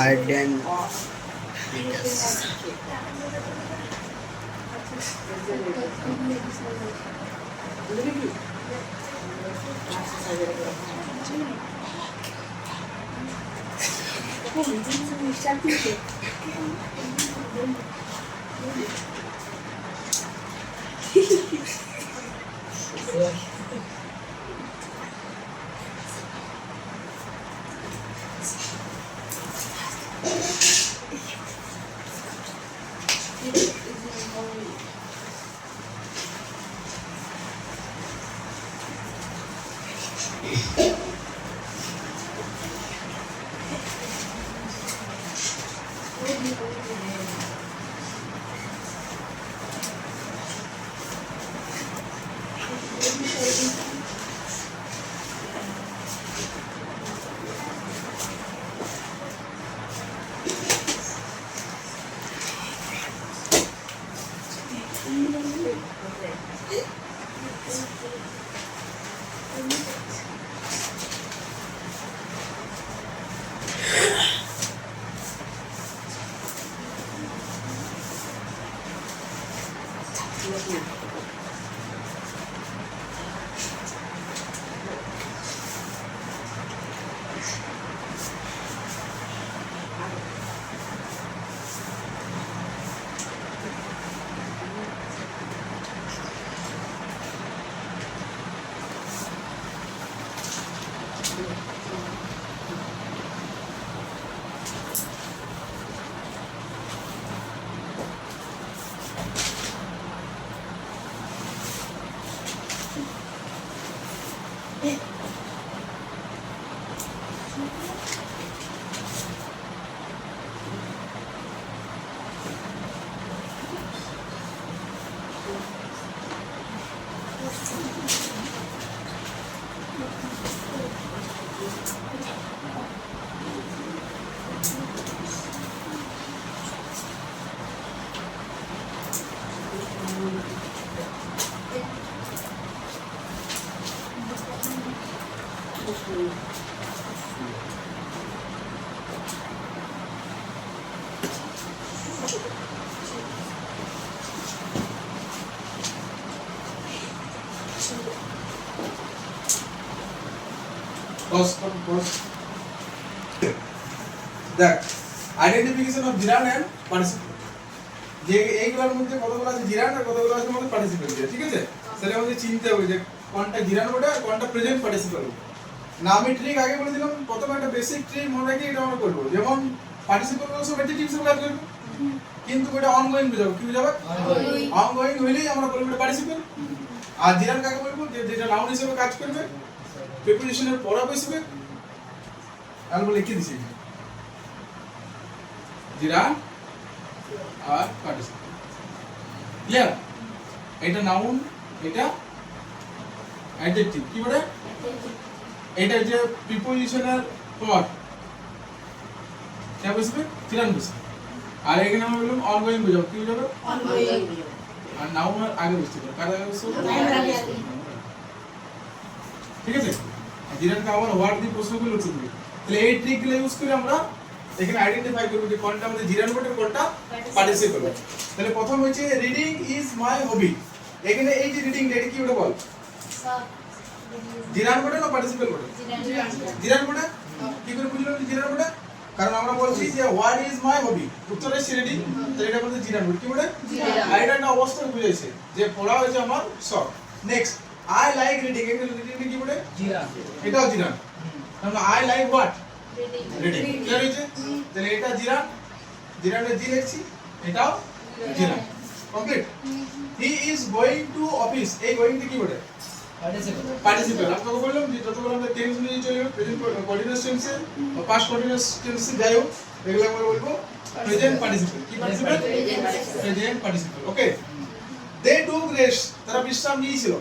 Arden fetus. দেখ identification of জিরান and participant, যে এইগুলোর মধ্যে কতগুলো আছে জিরান আর কতগুলো আছে আমাদের পার্টিসিপেন্ট, ঠিক আছে? তাহলে আমাদের চিনতে হবে যে কোনটা জিরান বটে আর কোনটা প্রেজেন্ট পার্টিসিপেন্ট। না আমি ট্রিক আগে বলে দিলাম, প্রথমে একটা বেসিক ট্রিক মনে রাখি, এটা আমরা করব। যেমন পার্টিসিপেন্ট গুলো সব অ্যাডজেক্টিভ হিসেবে কাজ করবে, কিন্তু এটা অনগোইং বুঝাবো। কি বুঝাবো? অনগোইং হইলেই আমরা বলবো এটা পার্টিসিপেন্ট। আর জিরান কাকে বলবো? যেটা নাউন হিসেবে কাজ করবে, প্রিপোজিশনের পরে বসবে। আমি বলে লিখে দিছি জিরান আর পার্টিসিপেন্ট। ক্লিয়ার? এটা নাউন, এটা অ্যাডজেক্টিভ। কি বলে? এটা যে প্রিপোজিশনের পর কে বসবে? জিরান বসবে। আর এখানে আমরা বললাম অনগোইং বুঝাবো। কি বুঝাবো? অনগোইং। আর নাউন আগে বসতে হবে। কার আগে বসবে? ঠিক আছে? জিরানকে আবার ওয়ার্ড দিয়ে প্রশ্ন করে উত্তর দিবে। তাহলে এই ট্রিকগুলো ইউজ করে আমরা এখানে আইডেন্টিফাই করব যে কোনটা আমাদের জিরান বটে, কোনটা পার্টিসিপেল বটে। তাহলে প্রথম হচ্ছে রিডিং ইজ মাই হবি। এখানে এই যে রিডিং, এটা কি বটে বল? জিরান বটে না পার্টিসিপেল বটে? জিরান বটে। কি করে বুঝলাম যে জিরান বটে? কারণ আমরা বলছি যে হোয়াট ইজ মাই হবি, উত্তর এসে রিডিং, তাহলে এটা বলতে জিরান বটে। কি বটে? আর এটা একটা অবস্থা বুঝাইছে যে পড়া হয়েছে আমার শখ। Next I like reading. এখানে রিডিং কি বটে? জিরান। এটাও জিরান। তাহলে I like what? Reading. Clear হয়েছে? তাহলে এটা জিরান, জিরানে জি লিখছি, এটাও gerund. Complete. He is going to office. এই গোইং কি বটে? পার্টিসিপল। পার্টিসিপল। আমি তোকে বললাম যে যতগুলো আমরা টেন্স নিয়ে চলে যাবে, প্রেজেন্ট কন্টিনিউয়াস টেন্সে বা পাস্ট কন্টিনিউয়াস টেন্সে যাই হোক, এগুলো আমরা বলবো প্রেজেন্ট পার্টিসিপল। কি participle? Present participle. Okay. They took rest. তারা বিশ্রাম নিয়েছিল।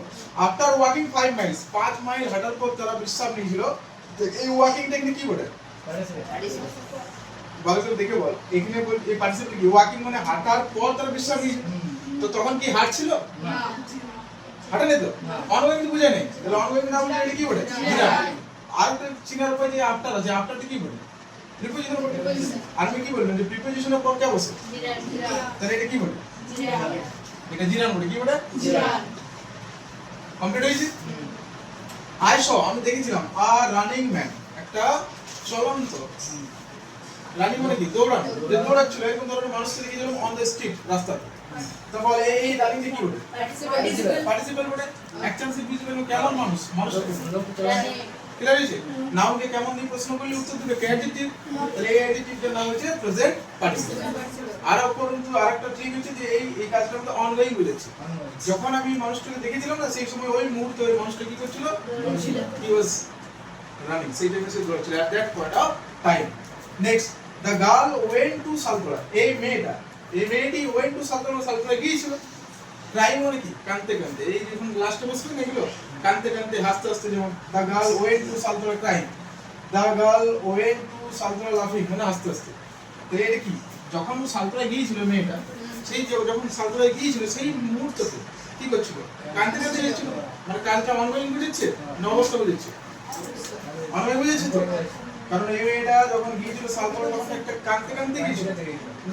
After walking 5 Miles. 5 মাইল হাঁটার পর তারা বিশ্রাম নিয়েছিল। এই ওয়াকিং টেকনিক কি বলে? পার্টিসিপল। ভালো করে দেখে বল। এখানে বল এই পার্টিসিপল কি? ওয়াকিং মানে হাঁটার পর তারা বিশ্রাম নিয়েছিল। তো তখন কি হাঁটছিল? না। হাঁটে নাই তো? অনগোইং তো বুঝায় নাই। তাহলে অনগোইং না বুঝায় এটা কি বলে? জিরান। আর একটা চিনার উপায় যে আফটার আছে, আফটারটা কি বলে? প্রিপোজিশন বলে। আর আমি কি বললাম যে প্রিপোজিশনের পর কে বসে? তাহলে এটা কি বলে? এটা জিরান বলে। কি বলে? কমপ্লিট হয়েছে? আই শ, আমি দেখেছিলাম আ রানিং ম্যান, একটা চলন্ত। রানিং মানে কি? দৌড়ানো। যে দৌড়াচ্ছিল এরকম ধরনের মানুষকে দেখেছিলাম অন দ্য স্ট্রিট, রাস্তাতে। তারপর এই রানিং কি বলে? পার্টিসিপল বলে। অ্যাকশন সিম্পল কেমন মানুষ? মানুষকে ক্লিয়ার হয়েছে? নাউনকে কেমন দিয়ে প্রশ্ন করলে উত্তর দিবে অ্যাডজেক্টিভ। তাহলে এই অ্যাডজেক্টিভটার নাম হচ্ছে প্রেজেন্ট পার্টিসিপল। আর উপরন্তু আরেকটা ট্রিক হচ্ছে যে এই কাজটা আমরা অনগোয়িং বলেছি। যখন আমি মানুষটাকে দেখেছিলাম না সেই সময় ওই মুহূর্তে ওই মানুষটা কি করছিল? হি ওয়াজ রানিং। সেই টাইমে সে দৌড়াচ্ছিল at that point of time. Next, the girl went to Saltora. এই মেয়েটি went to Saltora, সালতোরা গিয়েছিল। ক্রাইম মানে কি? কাঁদতে কাঁদতে। এই যখন লাস্টে বসবে না এগুলো কাঁদতে কাঁদতে হাসতে হাসতে, যেমন the girl went to Saltora crying, the girl went to Saltora laughing, মানে হাসতে হাসতে। তো এটা কি? যখন সালতোরা গিয়েছিল মেয়েটা, সেই যখন সালতোরা গিয়েছিল সেই মুহূর্ততে কি করছিল? কাঁদতে কাঁদতে যাচ্ছিল। মানে কাজটা অনগোয়িং বুঝাচ্ছে না অবস্থা বুঝাচ্ছে? অনগোয়িং বুঝাচ্ছে তো। কারণ এই মেয়েটা যখন গিয়েছিল সালতোরা তখন একটা কাঁদতে কাঁদতে গিয়েছিল।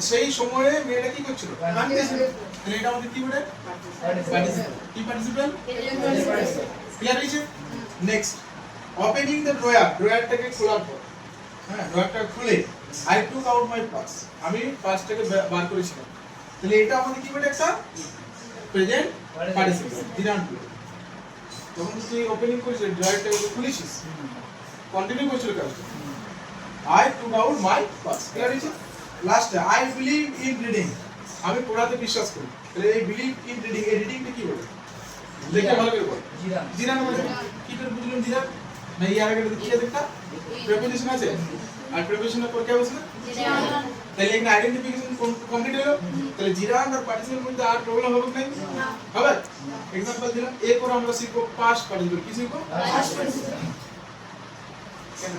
সেই সময়ে মেয়েটা কি করছিল? কাঁদতেছিল। তাহলে এটা আমাদের কি বলে? পার্টিসিপল। কি পার্টিসিপল? ক্লিয়ার হয়েছে? নেক্সট, ওপেনিং দ্য ড্রয়ার, ড্রয়ারটাকে খোলার পর, হ্যাঁ ড্রয়ারটা খুলে I took out my purse, আমি পার্সটাকে বার করেছিলাম। তাহলে এটা আমাদের কি বলে? একটা প্রেজেন্ট পার্টিসিপল। জিরান বলে। যখন তুই ওপেনিং করেছিস ড্রয়ারটাকে খুলেছিস, কন্টিনিউ করছিল কাজটা। I took out my purse. Clear হয়েছে? লাস্টে আই বিলিভ ইন রিডিং, আমি পড়াতে বিশ্বাস করি। তাহলে এই বিলিভ ইন রিডিং, এই রিডিংটা কি বলে? দেখে ভালো করে বল। জিরান বলে। কি করে বুঝলাম জিরান? না এই আগে কি আছে একটা প্রিপোজিশন আছে, আর প্রিপোজিশনের পর কে বসে? জিরান। তাহলে এখানে আইডেন্টিফিকেশন কমপ্লিট হলো। তাহলে জিরান আর পার্টিসিপল মধ্যে আর প্রবলেম হবে না? হবে। এক্সাম্পল দিলাম। এরপর আমরা শিখব পাস্ট পার্টিসিপল। কি শিখব? Past participle. কেন